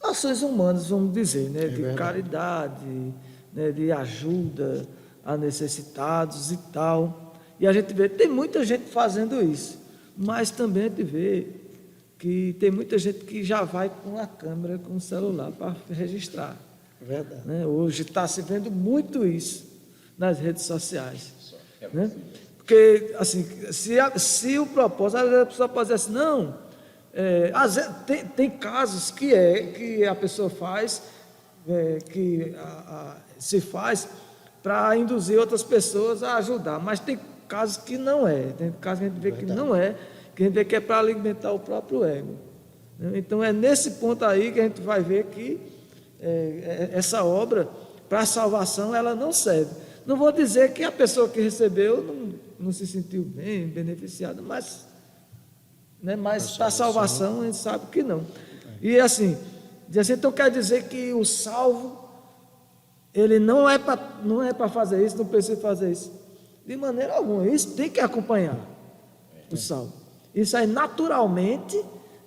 ações humanas, vamos dizer, né, de caridade, né, de ajuda a necessitados e tal. E a gente vê, tem muita gente fazendo isso, mas também a gente vê que tem muita gente que já vai com a câmera, com o celular para registrar. Verdade. Né? Hoje está se vendo muito isso nas redes sociais. Né? Porque, assim, se o propósito, às vezes a pessoa pode dizer assim, não, às vezes, tem casos que a pessoa faz, se faz para induzir outras pessoas a ajudar, mas tem casos que não é, tem casos que a gente vê que não é, que a gente vê que é para alimentar o próprio ego. Né? Então é nesse ponto aí que a gente vai ver que essa obra, para a salvação, ela não serve. Não vou dizer que a pessoa que recebeu não se sentiu bem, beneficiada, mas para a salvação a gente sabe que não. E assim, então quer dizer que o salvo, ele não é para fazer isso, não precisa fazer isso. De maneira alguma, isso tem que acompanhar o salvo. Isso aí naturalmente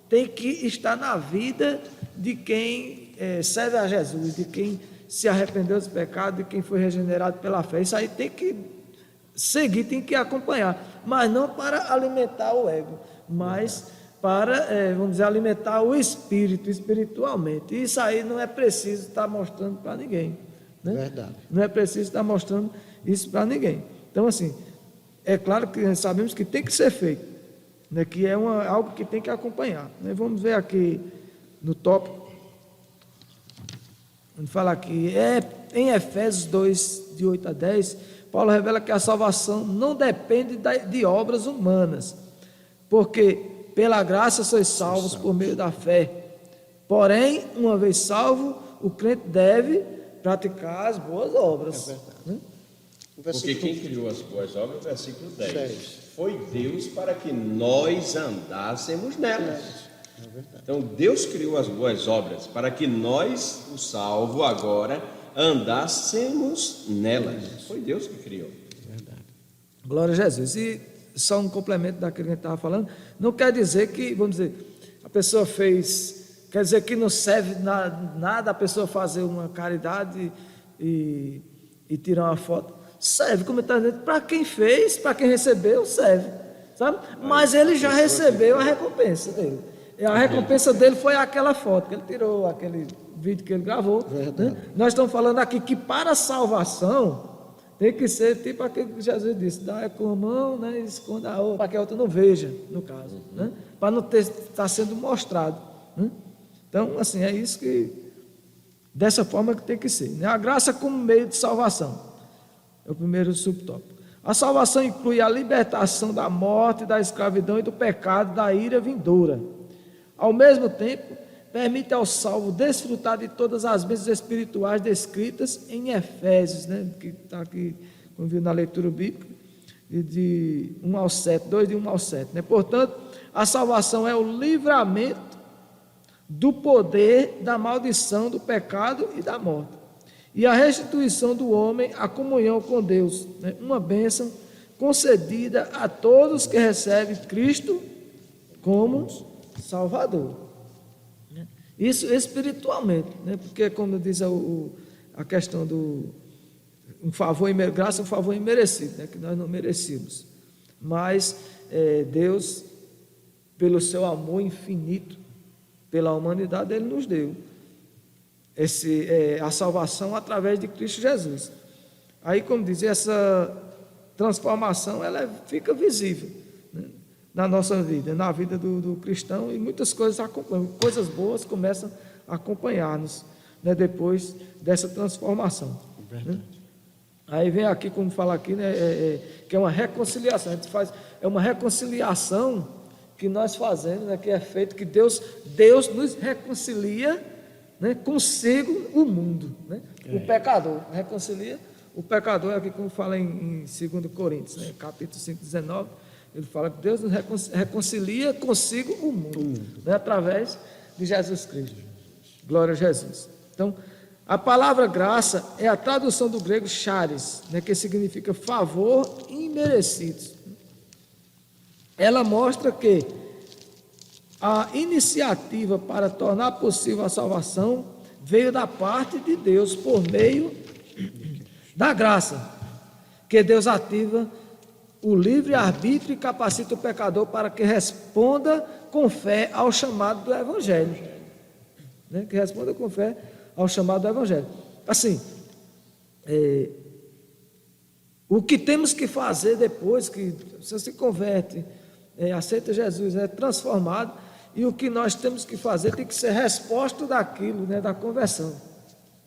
tem que estar na vida de quem serve a Jesus, de quem se arrependeu dos pecados, de quem foi regenerado pela fé. Isso aí tem que seguir, tem que acompanhar, mas não para alimentar o ego, mas para, vamos dizer, alimentar o espírito, espiritualmente. Isso aí não é preciso estar mostrando para ninguém. Né? Verdade. Não é preciso estar mostrando isso para ninguém. Então, assim, é claro que nós sabemos que tem que ser feito, né? Que é algo que tem que acompanhar. Né? Vamos ver aqui no tópico. Vamos falar aqui, em Efésios 2, de 8 a 10, Paulo revela que a salvação não depende de obras humanas, porque pela graça sois salvos por meio da fé. Porém, uma vez salvo, o crente deve praticar as boas obras. É verdade. Né? Porque quem criou as boas obras, versículo 10, foi Deus para que nós andássemos nelas. Então Deus criou as boas obras para que nós, o salvo agora, andássemos nelas. Foi Deus que criou. Glória a Jesus. E só um complemento daquilo que a gente estava falando, não quer dizer que, vamos dizer, a pessoa fez, quer dizer que não serve nada a pessoa fazer uma caridade e tirar uma foto. Serve, como está dizendo, para quem fez, para quem recebeu, serve, sabe? Mas ele já recebeu a recompensa dele. E a recompensa dele foi aquela foto que ele tirou, aquele vídeo que ele gravou. Né? Nós estamos falando aqui que para a salvação tem que ser tipo aquilo que Jesus disse, dá com a mão, né, e esconda a outra, para que a outra não veja, no caso, né? Para não estar sendo mostrado. Né? Então, assim, é isso que, dessa forma que tem que ser. Né? A graça como meio de salvação. É o primeiro subtópico. A salvação inclui a libertação da morte, da escravidão e do pecado, da ira vindoura. Ao mesmo tempo, permite ao salvo desfrutar de todas as bênçãos espirituais descritas em Efésios, né, que está aqui, como viu na leitura bíblica, de 1 ao 7, 2 de 1 ao 7. Né? Portanto, a salvação é o livramento do poder da maldição, do pecado e da morte. E a restituição do homem à comunhão com Deus, né? Uma bênção concedida a todos que recebem Cristo como Salvador. Né? Isso espiritualmente, né? Porque como diz a questão do graça, um favor imerecido, né? Que nós não merecíamos. Mas Deus, pelo seu amor infinito, pela humanidade, Ele nos deu a salvação através de Cristo Jesus. Aí, como diz, essa transformação ela fica visível, né, na nossa vida, na vida do cristão, e muitas coisas acompanham, coisas boas começam a acompanhar-nos, né, depois dessa transformação. Né? Aí vem aqui, como fala aqui, né, que é uma reconciliação. A gente faz, é uma reconciliação que nós fazemos, né, que é feito, que Deus nos reconcilia, né, consigo o mundo, né? O pecador reconcilia o pecador, aqui como fala em 2 Coríntios, né, capítulo 5, 19, ele fala que Deus nos reconcilia consigo o mundo, né, através de Jesus Cristo. Glória a Jesus. Então, a palavra graça é a tradução do grego charis, né, que significa favor imerecido. Ela mostra que a iniciativa para tornar possível a salvação veio da parte de Deus por meio da graça que Deus ativa o livre-arbítrio e capacita o pecador para que responda com fé ao chamado do Evangelho. Né? Que responda com fé ao chamado do Evangelho. Assim, o que temos que fazer depois que você se converte, aceita Jesus, é transformado, e o que nós temos que fazer tem que ser resposta daquilo, né, da conversão,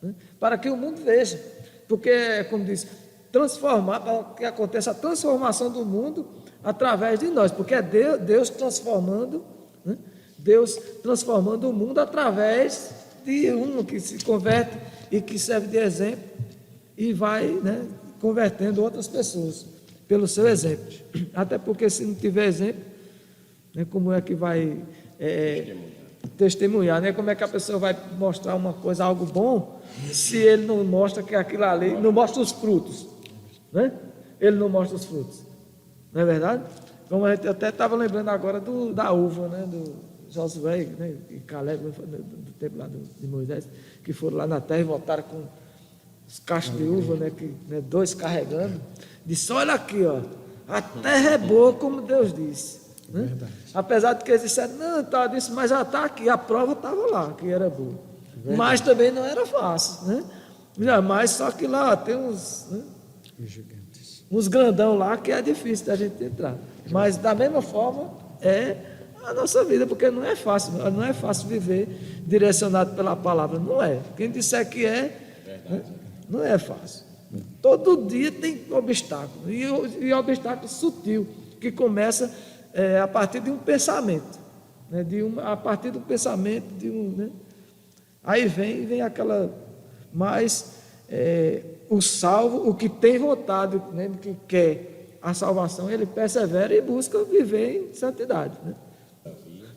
né, para que o mundo veja, porque, como diz, transformar, para que aconteça a transformação do mundo através de nós, porque é Deus transformando, né, Deus transformando o mundo através de um que se converte e que serve de exemplo e vai, né, convertendo outras pessoas pelo seu exemplo. Até porque se não tiver exemplo, né, como é que vai testemunhar, né? Como é que a pessoa vai mostrar uma coisa, algo bom, se ele não mostra que aquilo ali, não mostra os frutos, né? Ele não mostra os frutos, não é verdade? Como a gente até estava lembrando agora da uva, né? Do Josué, né? E Caleb, do tempo lá de Moisés, que foram lá na terra e voltaram com os cachos de uva, né, dois carregando, disse, olha aqui, ó, a terra é boa como Deus disse, né? Apesar de que eles disseram, não, tá, disse, mas já está aqui, a prova estava lá, que era boa, mas também não era fácil, né? Mas só que lá tem uns, né, uns grandão lá que é difícil da gente entrar, mas da mesma forma é a nossa vida, porque não é fácil viver direcionado pela palavra, não é, quem disser que né, não é fácil. Todo dia tem obstáculo. E obstáculo sutil, que começa a partir de um pensamento. Né? A partir do pensamento de um. Né? Aí vem aquela. Mas o salvo, o que tem vontade, né, que quer a salvação, ele persevera e busca viver em santidade. Né?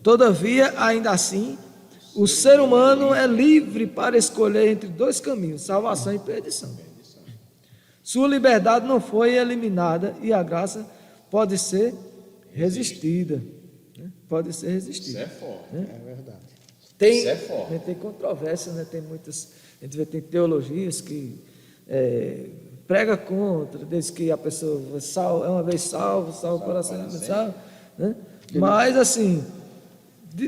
Todavia, ainda assim, o ser humano é livre para escolher entre dois caminhos, salvação e perdição. Sua liberdade não foi eliminada e a graça pode ser resistida. Né? Pode ser resistida. Isso é forte. Né? É verdade. Isso é forte. Tem controvérsia, né? Tem muitas. A gente vê, tem teologias que prega contra, diz que a pessoa é uma vez salvo para sempre salvo. Né? Mas, assim,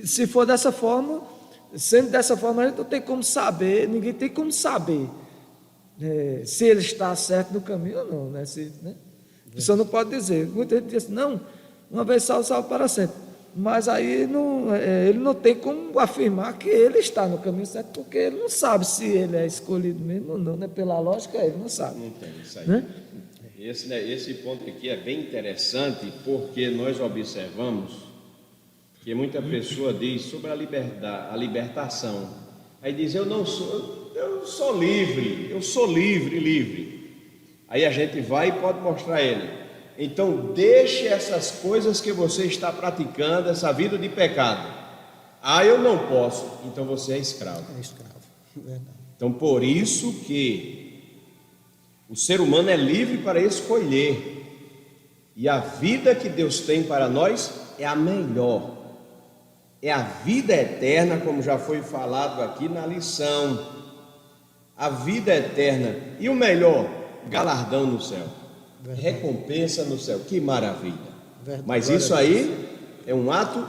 se for dessa forma. Sendo dessa forma, a gente não tem como saber, ninguém tem como saber se ele está certo no caminho ou não, né? A pessoa não pode dizer. Muita gente diz, não, uma vez salvo para sempre. Mas aí ele não tem como afirmar que ele está no caminho certo, porque ele não sabe se ele é escolhido mesmo ou não, né? Pela lógica, ele não sabe. Não tem isso aí. Né? Esse ponto aqui é bem interessante, porque nós observamos que muita pessoa diz sobre a libertação. Aí diz, eu sou livre. Aí a gente vai e pode mostrar ele. Então deixe essas coisas que você está praticando, essa vida de pecado. Eu não posso. Então você é escravo. É escravo, verdade. Então por isso que o ser humano é livre para escolher. E a vida que Deus tem para nós é a melhor. É a vida eterna, como já foi falado aqui na lição. A vida eterna. E o melhor, galardão no céu. Verdade. Recompensa no céu. Que maravilha. Verdade. Mas isso aí é um ato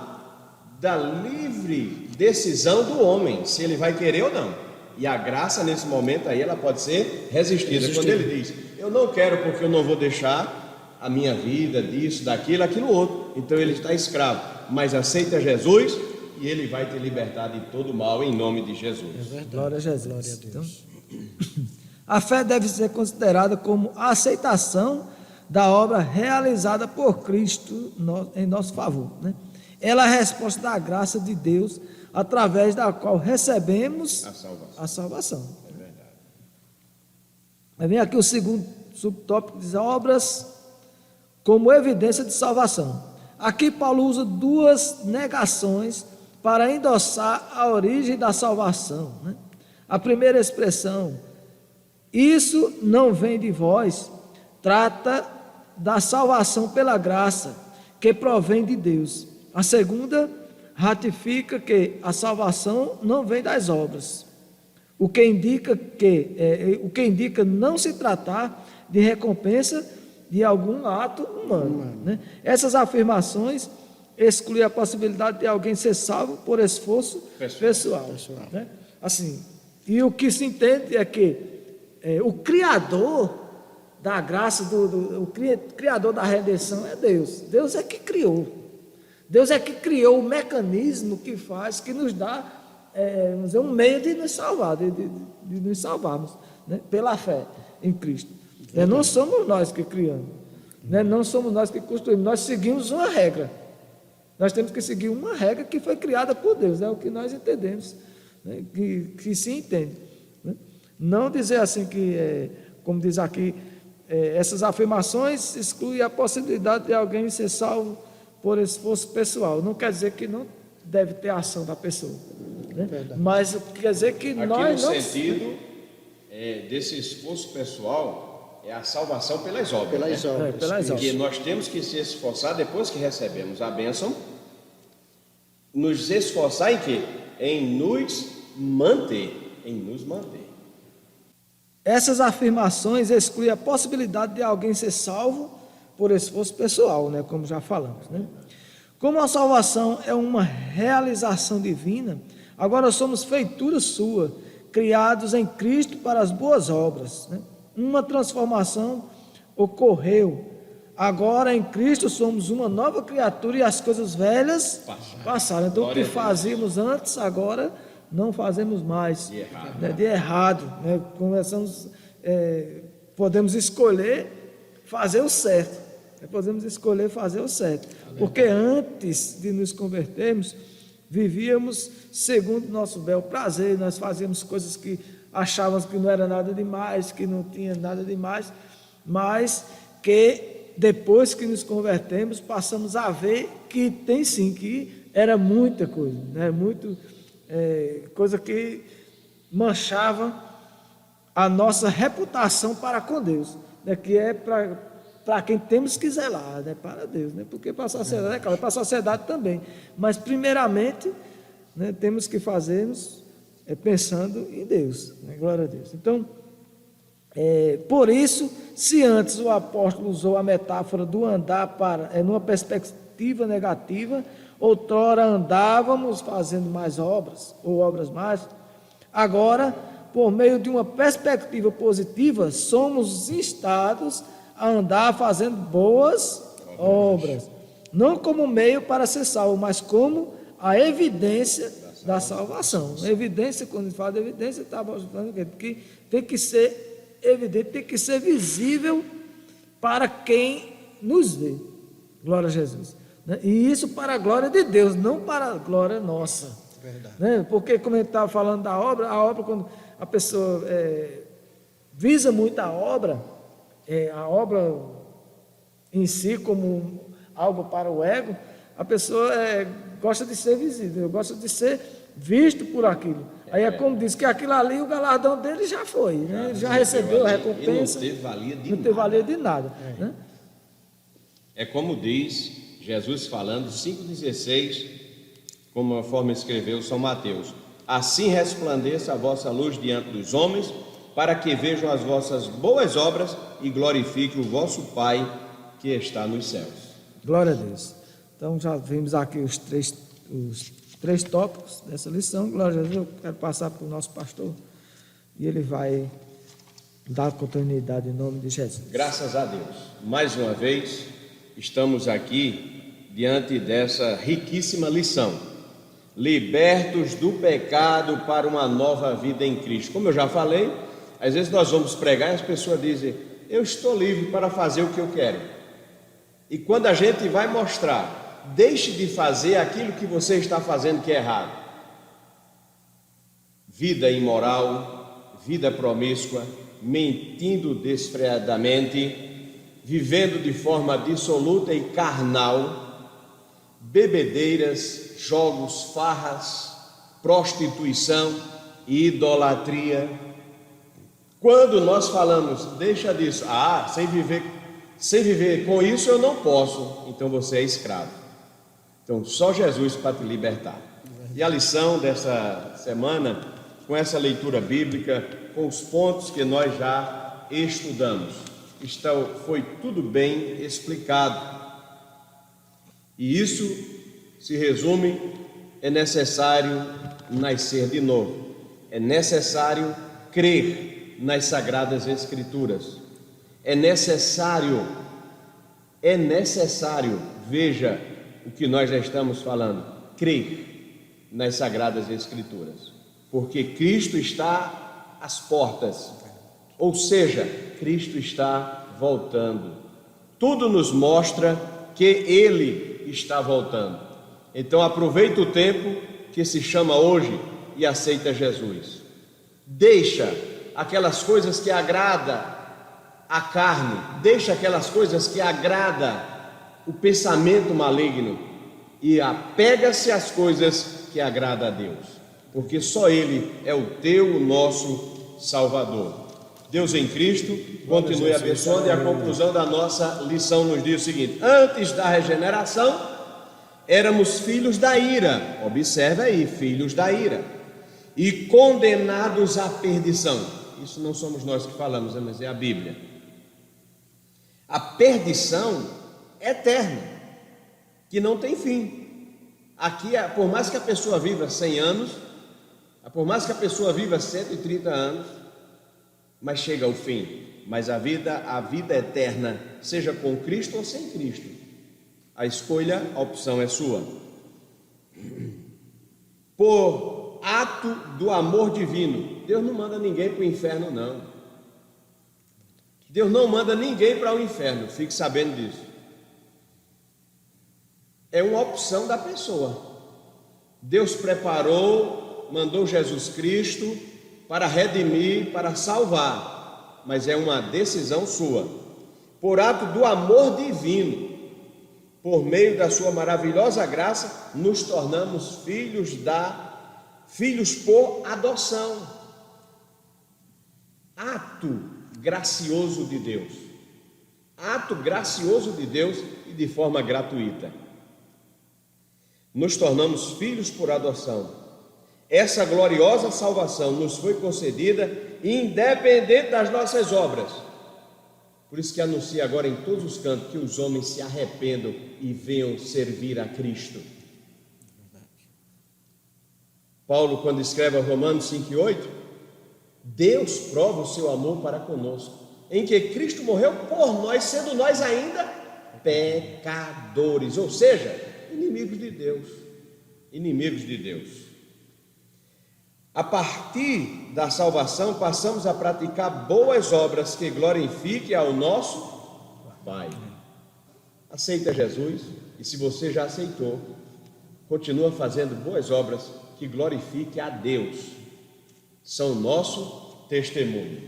da livre decisão do homem, se ele vai querer ou não. E a graça nesse momento aí, ela pode ser resistida. Quando ele diz, eu não quero porque eu não vou deixar a minha vida disso, daquilo, aquilo outro. Então ele está escravo. Mas aceita Jesus e ele vai te libertar de todo mal em nome de Jesus. É verdade. Glória a Jesus. Glória a Deus. Então, a fé deve ser considerada como a aceitação da obra realizada por Cristo em nosso favor. Né? Ela é a resposta da graça de Deus, através da qual recebemos a salvação. É verdade. Aí vem aqui o segundo subtópico, diz obras como evidência de salvação. Aqui Paulo usa duas negações para endossar a origem da salvação. Né? A primeira expressão, isso não vem de vós, trata da salvação pela graça, que provém de Deus. A segunda ratifica que a salvação não vem das obras, o que indica não se tratar de recompensa de algum ato humano. Né? Essas afirmações excluem a possibilidade de alguém ser salvo por esforço pessoal. Né? Assim, e o que se entende é que o Criador da graça, o Criador da redenção é Deus. Deus é que criou. Deus é que criou o mecanismo que faz, que nos dá vamos dizer, um meio de nos salvar, de nos salvarmos, né? Pela fé em Cristo. Não somos nós que criamos, não somos nós que construímos, nós seguimos uma regra. Nós temos que seguir uma regra que foi criada por Deus, é o que nós entendemos, né? que se entende. Né? Não dizer assim que, como diz aqui, essas afirmações excluem a possibilidade de alguém ser salvo por esforço pessoal. Não quer dizer que não deve ter ação da pessoa, né? Mas quer dizer que aqui nós no não... sentido desse esforço pessoal é a salvação pelas obras. Pelas obras. pelas Porque obras. nós temos que se esforçar depois que recebemos a bênção, nos esforçar em quê? Em nos manter, Essas afirmações excluem a possibilidade de alguém ser salvo por esforço pessoal, né? Como já falamos, né? Como a salvação é uma realização divina, agora somos feitura sua, criados em Cristo para as boas obras, né? Uma transformação ocorreu. Agora em Cristo somos uma nova criatura e as coisas velhas passaram. Então o que fazíamos antes, agora não fazemos mais. De errado. Né? Começamos, podemos escolher fazer o certo. Podemos escolher fazer o certo. Porque antes de nos convertermos, vivíamos segundo nosso bel prazer, nós fazíamos coisas que achávamos que não era nada demais, que não tinha nada demais, mas que depois que nos convertemos, passamos a ver que tem sim, que era muita coisa, né? Coisa que manchava a nossa reputação para com Deus, né? Que é para quem temos que zelar, né? Para Deus, né? Porque para a sociedade, é claro, para a sociedade também, mas primeiramente, né, temos que fazermos pensando em Deus, né? Glória a Deus. Então, por isso, se antes o apóstolo usou a metáfora do andar numa perspectiva negativa, outrora andávamos fazendo mais obras, ou obras mais, agora, por meio de uma perspectiva positiva, somos instados a andar fazendo boas obras, não como meio para ser salvo, mas como a evidência da salvação. A evidência, quando a gente fala de evidência, está mostrando que tem que ser evidente, tem que ser visível para quem nos vê. Glória a Jesus. Né? E isso para a glória de Deus, não para a glória nossa. Verdade. Né? Porque, como a gente estava falando da obra, quando a pessoa visa muito a obra em si como algo para o ego, a pessoa gosta de ser visível, gosta de ser visto por aquilo. Aí é como diz que aquilo ali, o galardão dele já foi, né? Ele já recebeu a recompensa. E não teve valia de nada. Né? É como diz Jesus falando, 5,16, conforme escreveu São Mateus: assim resplandeça a vossa luz diante dos homens, para que vejam as vossas boas obras e glorifiquem o vosso Pai que está nos céus. Glória a Deus. Então já vimos aqui os três tópicos dessa lição. Glória a Deus. Eu quero passar para o nosso pastor e ele vai dar continuidade em nome de Jesus. Graças a Deus. Mais uma vez, estamos aqui diante dessa riquíssima lição. Libertos do pecado para uma nova vida em Cristo. Como eu já falei, às vezes nós vamos pregar e as pessoas dizem: eu estou livre para fazer o que eu quero. E quando a gente vai mostrar, deixe de fazer aquilo que você está fazendo que é errado. Vida imoral, vida promíscua, mentindo desfreadamente, vivendo de forma dissoluta e carnal, bebedeiras, jogos, farras, prostituição e idolatria. Quando nós falamos, deixa disso, sem viver com isso eu não posso, então você é escravo. Então só Jesus para te libertar. E a lição dessa semana, com essa leitura bíblica, com os pontos que nós já estudamos. foi tudo bem explicado. E isso se resume: é necessário nascer de novo, é necessário crer nas Sagradas Escrituras, é necessário, veja o que nós já estamos falando, crer nas Sagradas Escrituras, porque Cristo está às portas, ou seja, Cristo está voltando. Tudo nos mostra que Ele está voltando. Então aproveita o tempo que se chama hoje e aceita Jesus. Deixa aquelas coisas que agrada a carne, deixa aquelas coisas que agrada o pensamento maligno e apega-se às coisas que agrada a Deus, porque só Ele é o teu, o nosso Salvador. Deus em Cristo continue abençoando, e a conclusão da nossa lição nos diz o seguinte: antes da regeneração éramos filhos da ira, observe aí, filhos da ira, e condenados à perdição. Isso não somos nós que falamos, mas é a Bíblia. A perdição eterna, que não tem fim. Aqui, por mais que a pessoa viva 100 anos, por mais que a pessoa viva 130 anos, mas chega ao fim. Mas a vida eterna, seja com Cristo ou sem Cristo, a escolha, a opção é sua. Por ato do amor divino, Deus não manda ninguém para o inferno, não. Deus não manda ninguém para o inferno, fique sabendo disso. É uma opção da pessoa. Deus preparou, mandou Jesus Cristo para redimir, para salvar, mas é uma decisão sua. Por ato do amor divino, por meio da sua maravilhosa graça, nos tornamos filhos por adoção. Ato gracioso de Deus. Ato gracioso de Deus e de forma gratuita. Nos tornamos filhos por adoção. Essa gloriosa salvação nos foi concedida independente das nossas obras. Por isso que anuncia agora em todos os cantos que os homens se arrependam e venham servir a Cristo. Paulo, quando escreve a Romanos 5:8, Deus prova o seu amor para conosco, em que Cristo morreu por nós, sendo nós ainda pecadores, ou seja, inimigos de Deus. Inimigos de Deus. A partir da salvação, passamos a praticar boas obras que glorifiquem ao nosso Pai. Aceita Jesus, e se você já aceitou, continua fazendo boas obras que glorifiquem a Deus. São nosso testemunho.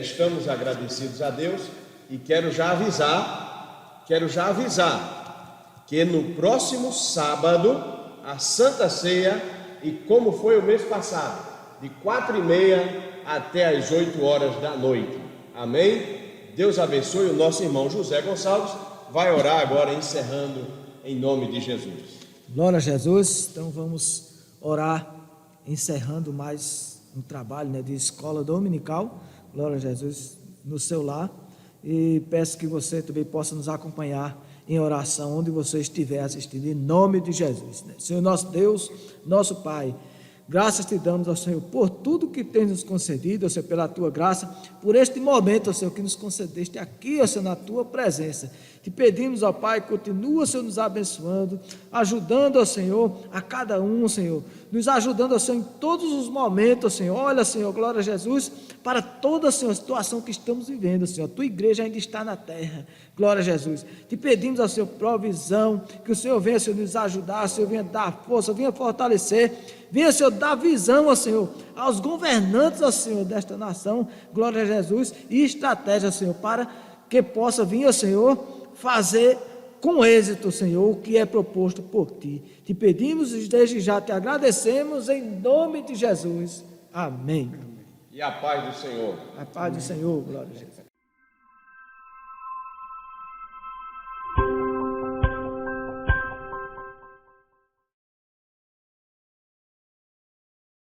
Estamos agradecidos a Deus e quero já avisar que no próximo sábado, a Santa Ceia, e como foi o mês passado, de 4h30 até as 8 horas da noite. Amém? Deus abençoe. O nosso irmão José Gonçalves vai orar agora, encerrando em nome de Jesus. Glória a Jesus. Então vamos orar, encerrando mais um trabalho, de escola dominical. Glória a Jesus, no seu lar. E peço que você também possa nos acompanhar em oração, onde você estiver assistindo, em nome de Jesus. Senhor nosso Deus, nosso Pai, graças te damos, ó Senhor, por tudo que tens nos concedido, ó Senhor, pela tua graça, por este momento, ó Senhor, que nos concedeste aqui, ó Senhor, na tua presença. Te pedimos, ó Pai, continua, Senhor, nos abençoando, ajudando, ó Senhor, a cada um, Senhor, nos ajudando, ó Senhor, em todos os momentos, ó Senhor. Olha, Senhor, glória a Jesus, para toda, Senhor, a situação que estamos vivendo, Senhor. A tua igreja ainda está na terra, glória a Jesus. Te pedimos, ó Senhor, provisão, que o Senhor venha, Senhor, nos ajudar, Senhor, venha dar força, venha fortalecer, venha, Senhor, dar visão, ó Senhor, aos governantes, ó Senhor, desta nação, glória a Jesus, e estratégia, Senhor, para que possa vir, ó Senhor, fazer com êxito, Senhor, o que é proposto por Ti. Te pedimos e desde já te agradecemos em nome de Jesus. Amém. E a paz do Senhor. A paz do Senhor, glória a Jesus.